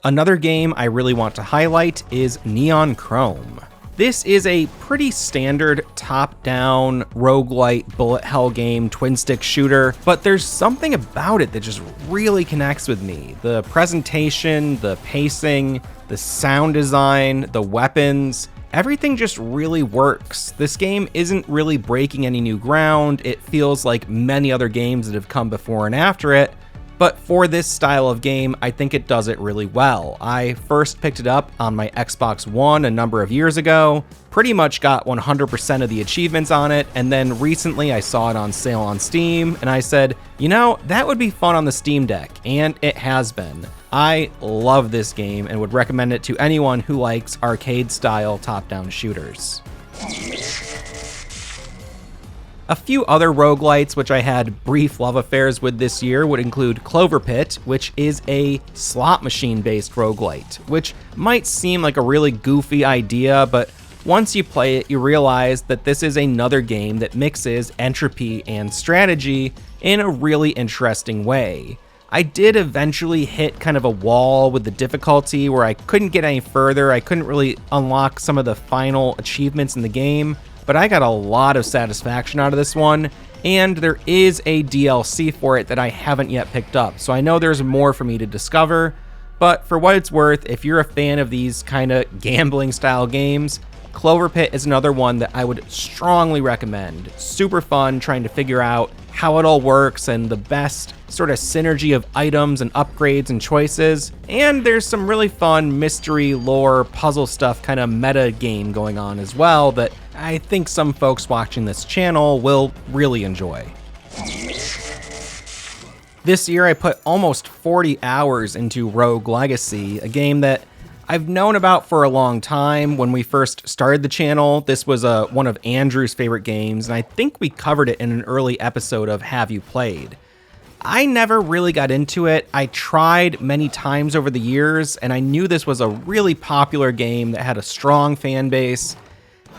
Another game I really want to highlight is Neon Chrome. This is a pretty standard top-down roguelite bullet hell game, twin-stick shooter, but there's something about it that just really connects with me. The presentation, the pacing, the sound design, the weapons, everything just really works. This game isn't really breaking any new ground. It feels like many other games that have come before and after it, but for this style of game, I think it does it really well. I first picked it up on my Xbox One a number of years ago, pretty much got 100% of the achievements on it, and then recently I saw it on sale on Steam, and I said, you know, that would be fun on the Steam Deck, and it has been. I love this game and would recommend it to anyone who likes arcade-style top-down shooters. A few other roguelites which I had brief love affairs with this year would include CloverPit, which is a slot machine-based roguelite, which might seem like a really goofy idea, but once you play it, you realize that this is another game that mixes entropy and strategy in a really interesting way. I did eventually hit kind of a wall with the difficulty where I couldn't get any further. I couldn't really unlock some of the final achievements in the game, but I got a lot of satisfaction out of this one, and there is a DLC for it that I haven't yet picked up, so I know there's more for me to discover, but for what it's worth, if you're a fan of these kind of gambling-style games, CloverPit is another one that I would strongly recommend. Super fun trying to figure out how it all works and the best sort of synergy of items and upgrades and choices. And there's some really fun mystery, lore, puzzle stuff, kind of meta game going on as well that I think some folks watching this channel will really enjoy. This year I put almost 40 hours into Rogue Legacy, a game that I've known about for a long time. When we first started the channel, this was one of Andrew's favorite games, and I think we covered it in an early episode of Have You Played? I never really got into it. I tried many times over the years, and I knew this was a really popular game that had a strong fan base.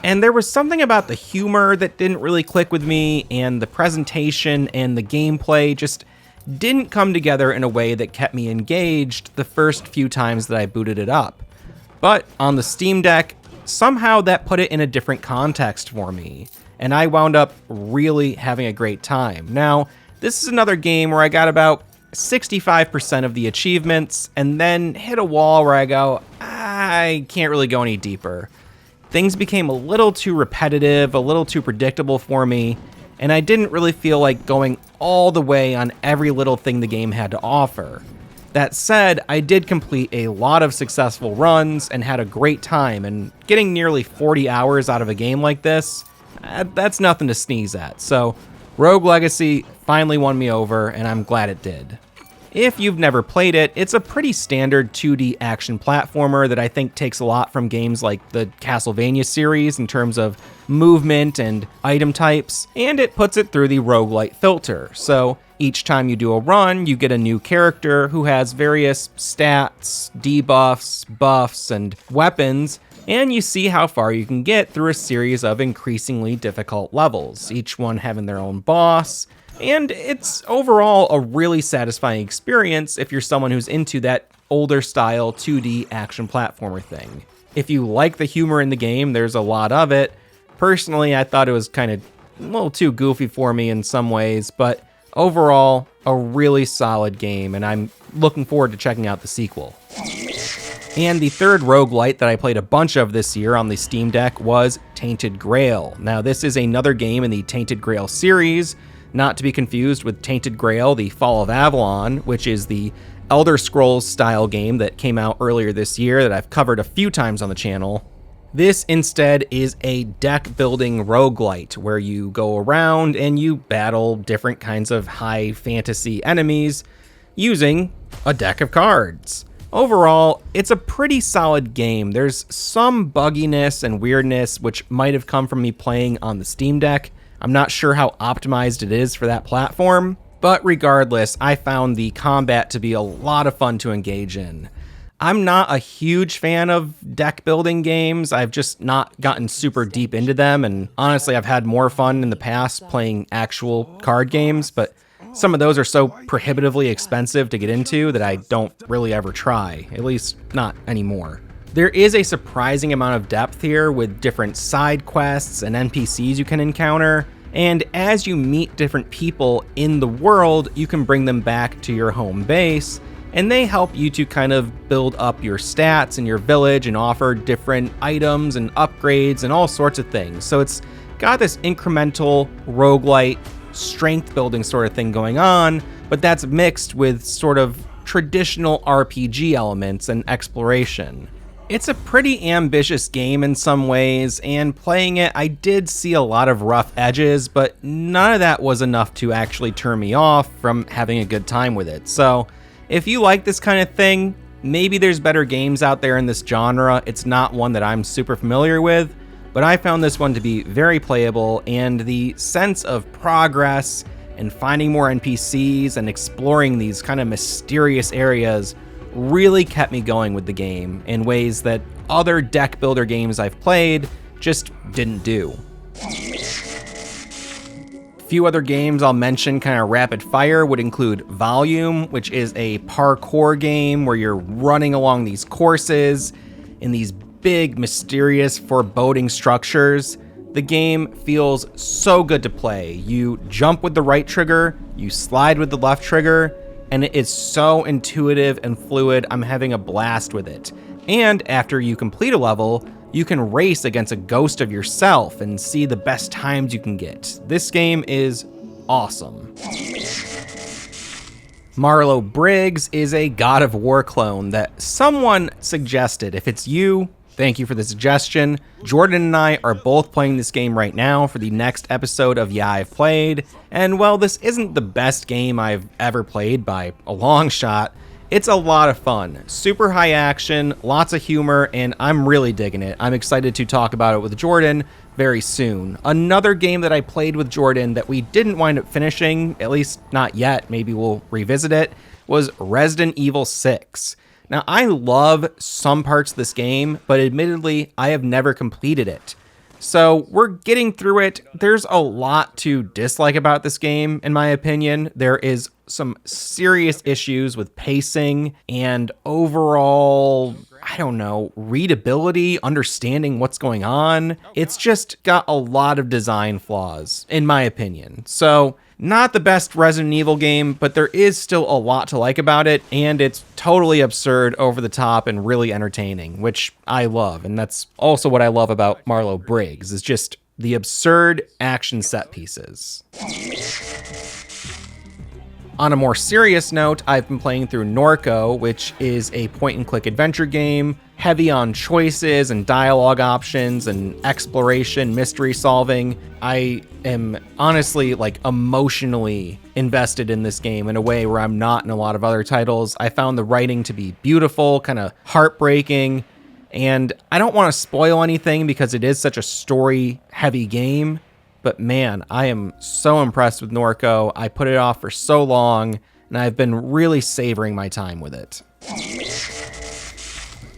And there was something about the humor that didn't really click with me, and the presentation and the gameplay just didn't come together in a way that kept me engaged the first few times that I booted it up. But on the Steam Deck, somehow that put it in a different context for me, and I wound up really having a great time. Now, this is another game where I got about 65% of the achievements, and then hit a wall where I go, I can't really go any deeper. Things became a little too repetitive, a little too predictable for me, and I didn't really feel like going all the way on every little thing the game had to offer. That said, I did complete a lot of successful runs and had a great time, and getting nearly 40 hours out of a game like this, that's nothing to sneeze at. So, Rogue Legacy finally won me over, and I'm glad it did. If you've never played it, it's a pretty standard 2D action platformer that I think takes a lot from games like the Castlevania series in terms of movement and item types, and it puts it through the roguelite filter. So each time you do a run, you get a new character who has various stats, debuffs, buffs, and weapons, and you see how far you can get through a series of increasingly difficult levels, each one having their own boss. And it's overall a really satisfying experience if you're someone who's into that older style 2D action platformer thing. If you like the humor in the game, there's a lot of it. Personally, I thought it was kind of a little too goofy for me in some ways, but overall, a really solid game, and I'm looking forward to checking out the sequel. And the third roguelite that I played a bunch of this year on the Steam Deck was Tainted Grail. Now, this is another game in the Tainted Grail series, not to be confused with Tainted Grail, the Fall of Avalon, which is the Elder Scrolls style game that came out earlier this year that I've covered a few times on the channel. This instead is a deck building roguelite where you go around and you battle different kinds of high fantasy enemies using a deck of cards. Overall, it's a pretty solid game. There's some bugginess and weirdness which might have come from me playing on the Steam Deck. I'm not sure how optimized it is for that platform, but regardless, I found the combat to be a lot of fun to engage in. I'm not a huge fan of deck building games. I've just not gotten super deep into them, and honestly, I've had more fun in the past playing actual card games, but some of those are so prohibitively expensive to get into that I don't really ever try, at least not anymore. There is a surprising amount of depth here with different side quests and NPCs you can encounter, and as you meet different people in the world, you can bring them back to your home base, and they help you to kind of build up your stats in your village and offer different items and upgrades and all sorts of things. So it's got this incremental roguelite strength building sort of thing going on, but that's mixed with sort of traditional RPG elements and exploration. It's a pretty ambitious game in some ways, and playing it, I did see a lot of rough edges, but none of that was enough to actually turn me off from having a good time with it. So if you like this kind of thing, maybe there's better games out there in this genre. It's not one that I'm super familiar with, but I found this one to be very playable, and the sense of progress and finding more NPCs and exploring these kind of mysterious areas really kept me going with the game in ways that other deck builder games I've played just didn't do. A few other games I'll mention kind of rapid fire would include VHOLUME, which is a parkour game where you're running along these courses in these big, mysterious, foreboding structures. The game feels so good to play. You jump with the right trigger, you slide with the left trigger, and it is so intuitive and fluid. I'm having a blast with it. And after you complete a level, you can race against a ghost of yourself and see the best times you can get. This game is awesome. Marlow Briggs is a God of War clone that someone suggested. If it's you, thank you for the suggestion. Jordan and I are both playing this game right now for the next episode of Yeah, I've Played. And while this isn't the best game I've ever played by a long shot, It's a lot of fun, super high action, lots of humor, and I'm really digging it. I'm excited to talk about it with Jordan very soon. Another game that I played with Jordan that we didn't wind up finishing, at least not yet, maybe we'll revisit it, was Resident Evil 6. Now, I love some parts of this game, but admittedly, I have never completed it. So we're getting through it. There's a lot to dislike about this game, in my opinion. There is some serious issues with pacing and overall, I don't know, readability, understanding what's going on. It's just got a lot of design flaws, in my opinion. So not the best Resident Evil game, but there is still a lot to like about it, and it's totally absurd, over the top, and really entertaining, which I love. And that's also what I love about Marlow Briggs, is just the absurd action set pieces. On a more serious note, I've been playing through NORCO, which is a point-and-click adventure game, heavy on choices and dialogue options and exploration, mystery solving. I am honestly, emotionally invested in this game in a way where I'm not in a lot of other titles. I found the writing to be beautiful, kind of heartbreaking, and I don't want to spoil anything because it is such a story-heavy game. But man, I am so impressed with NORCO. I put it off for so long, and I've been really savoring my time with it.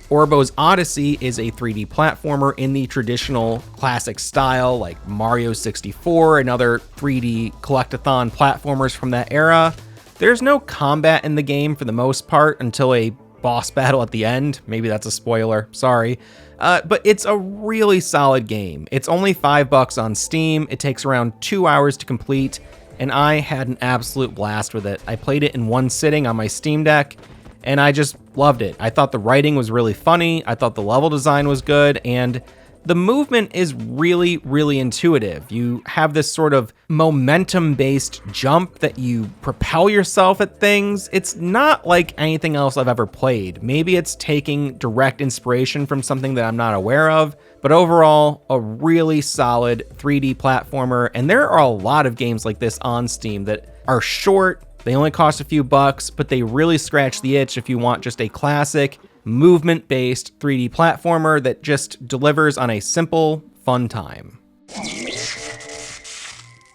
Orbo's Odyssey is a 3D platformer in the traditional classic style, like Mario 64 and other 3D collectathon platformers from that era. There's no combat in the game for the most part until a boss battle at the end. Maybe that's a spoiler, sorry. But it's a really solid game. It's only $5 on Steam. It takes around 2 hours to complete, and I had an absolute blast with it. I played it in one sitting on my Steam Deck, and I just loved it. I thought the writing was really funny. I thought the level design was good, and the movement is really, really intuitive. You have this sort of momentum-based jump that you propel yourself at things. It's not like anything else I've ever played. Maybe it's taking direct inspiration from something that I'm not aware of, but overall, a really solid 3D platformer, and there are a lot of games like this on Steam that are short. They only cost a few bucks, but they really scratch the itch if you want just a classic, movement-based 3D platformer that just delivers on a simple, fun time.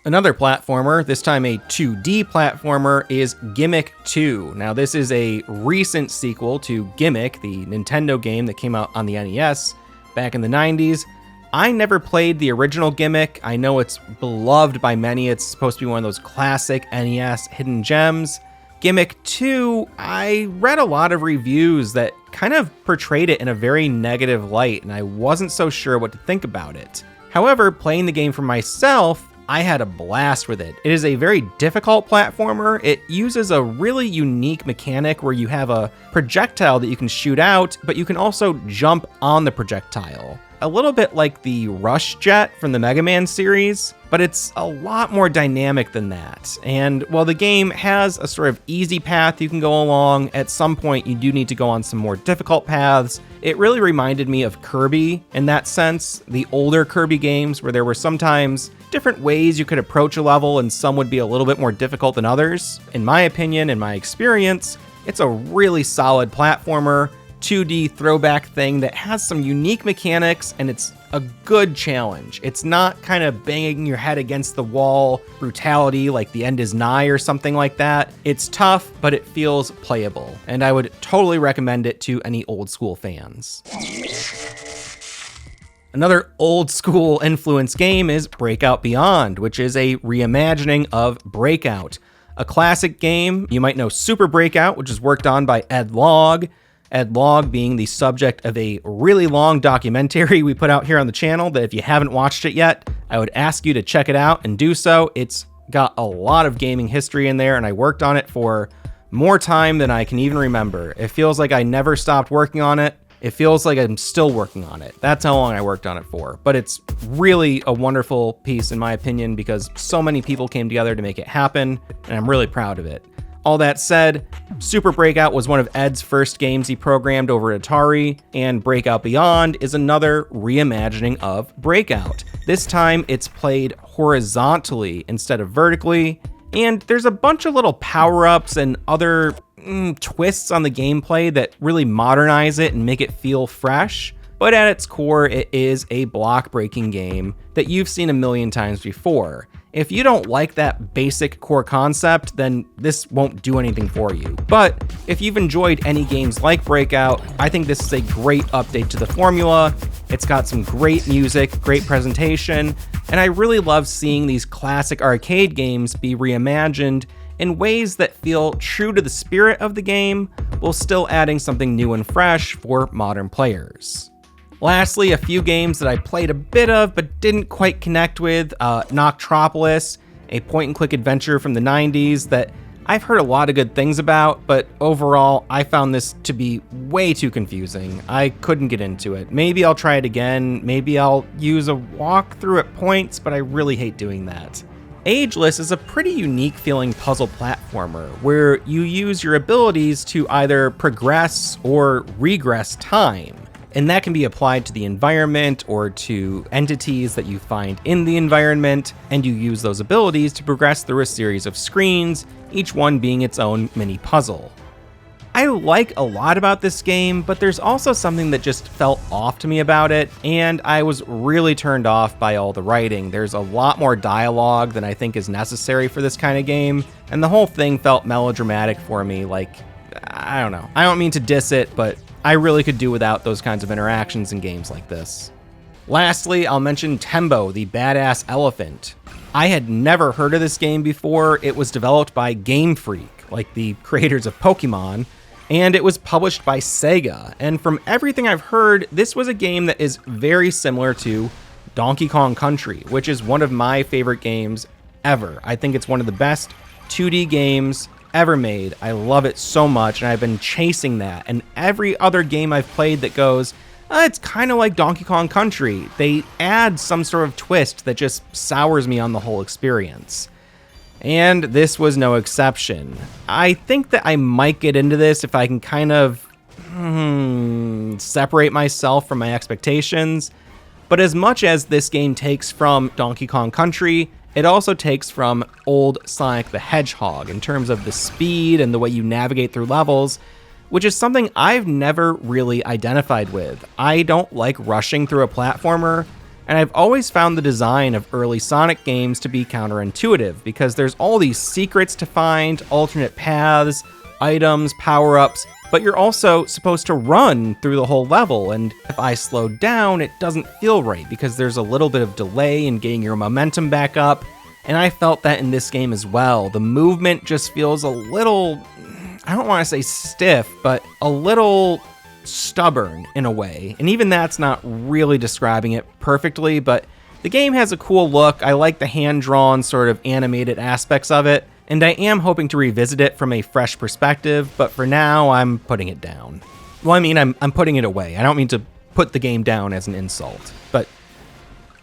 Another platformer, this time a 2D platformer, is Gimmick 2. Now, this is a recent sequel to Gimmick, the Nintendo game that came out on the NES back in the 90s. I never played the original Gimmick. I know it's beloved by many. It's supposed to be one of those classic NES hidden gems. Gimmick 2, I read a lot of reviews that kind of portrayed it in a very negative light, and I wasn't so sure what to think about it. However, playing the game for myself, I had a blast with it. It is a very difficult platformer. It uses a really unique mechanic where you have a projectile that you can shoot out, but you can also jump on the projectile. A little bit like the Rush Jet from the Mega Man series, but it's a lot more dynamic than that. And while the game has a sort of easy path you can go along, at some point you do need to go on some more difficult paths. It really reminded me of Kirby in that sense, the older Kirby games where there were sometimes different ways you could approach a level and some would be a little bit more difficult than others. In my opinion, in my experience, it's a really solid platformer, 2D throwback thing that has some unique mechanics, and it's a good challenge. It's not kind of banging your head against the wall brutality like The End Is Nigh or something like that. It's tough, but it feels playable, and I would totally recommend it to any old school fans. Another old school influence game is Breakout Beyond, which is a reimagining of Breakout, a classic game. You might know Super Breakout, which is worked on by Ed Log. Ed Log being the subject of a really long documentary we put out here on the channel that if you haven't watched it yet, I would ask you to check it out and do so. It's got a lot of gaming history in there, and I worked on it for more time than I can even remember. It feels like I never stopped working on it. It feels like I'm still working on it. That's how long I worked on it for. But it's really a wonderful piece, in my opinion, because so many people came together to make it happen, and I'm really proud of it. All that said, Super Breakout was one of Ed's first games he programmed over at Atari, and Breakout Beyond is another reimagining of Breakout. This time, it's played horizontally instead of vertically, and there's a bunch of little power-ups and other twists on the gameplay that really modernize it and make it feel fresh. But at its core, it is a block-breaking game that you've seen a million times before. If you don't like that basic core concept, then this won't do anything for you. But if you've enjoyed any games like Breakout, I think this is a great update to the formula. It's got some great music, great presentation, and I really love seeing these classic arcade games be reimagined in ways that feel true to the spirit of the game, while still adding something new and fresh for modern players. Lastly, a few games that I played a bit of but didn't quite connect with. Noctropolis, a point-and-click adventure from the 90s that I've heard a lot of good things about, but overall, I found this to be way too confusing. I couldn't get into it. Maybe I'll try it again, maybe I'll use a walkthrough at points, but I really hate doing that. Ageless is a pretty unique feeling puzzle platformer where you use your abilities to either progress or regress time. And that can be applied to the environment or to entities that you find in the environment, and you use those abilities to progress through a series of screens, each one being its own mini puzzle. I like a lot about this game, but there's also something that just felt off to me about it, and I was really turned off by all the writing. There's a lot more dialogue than I think is necessary for this kind of game, and the whole thing felt melodramatic for me. Like, I don't know. I don't mean to diss it, but I really could do without those kinds of interactions in games like this. Lastly, I'll mention TEMBO, the Badass Elephant. I had never heard of this game before. It was developed by Game Freak, like the creators of Pokemon, and it was published by Sega. And from everything I've heard, this was a game that is very similar to Donkey Kong Country, which is one of my favorite games ever. I think it's one of the best 2D games ever made. I love it so much, and I've been chasing that. And every other game I've played that goes, it's kind of like Donkey Kong Country, they add some sort of twist that just sours me on the whole experience. And this was no exception. I think that I might get into this if I can kind of separate myself from my expectations. But as much as this game takes from Donkey Kong Country, it also takes from old Sonic the Hedgehog in terms of the speed and the way you navigate through levels, which is something I've never really identified with. I don't like rushing through a platformer, and I've always found the design of early Sonic games to be counterintuitive because there's all these secrets to find, alternate paths, items, power-ups, but you're also supposed to run through the whole level, and if I slow down, it doesn't feel right because there's a little bit of delay in getting your momentum back up, and I felt that in this game as well. The movement just feels a little, I don't want to say stiff, but a little stubborn in a way, and even that's not really describing it perfectly, but the game has a cool look. I like the hand-drawn sort of animated aspects of it, and I am hoping to revisit it from a fresh perspective, but for now, I'm putting it down. Well, I mean, I'm putting it away. I don't mean to put the game down as an insult, but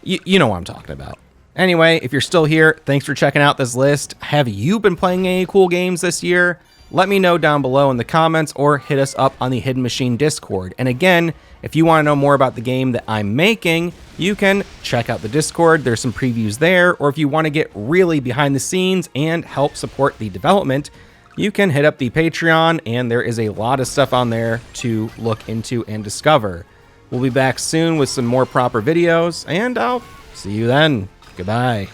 you know what I'm talking about. Anyway, if you're still here, thanks for checking out this list. Have you been playing any cool games this year? Let me know down below in the comments or hit us up on the Hidden Machine Discord. And again, if you want to know more about the game that I'm making, you can check out the Discord. There's some previews there. Or if you want to get really behind the scenes and help support the development, you can hit up the Patreon, and there is a lot of stuff on there to look into and discover. We'll be back soon with some more proper videos, and I'll see you then. Goodbye.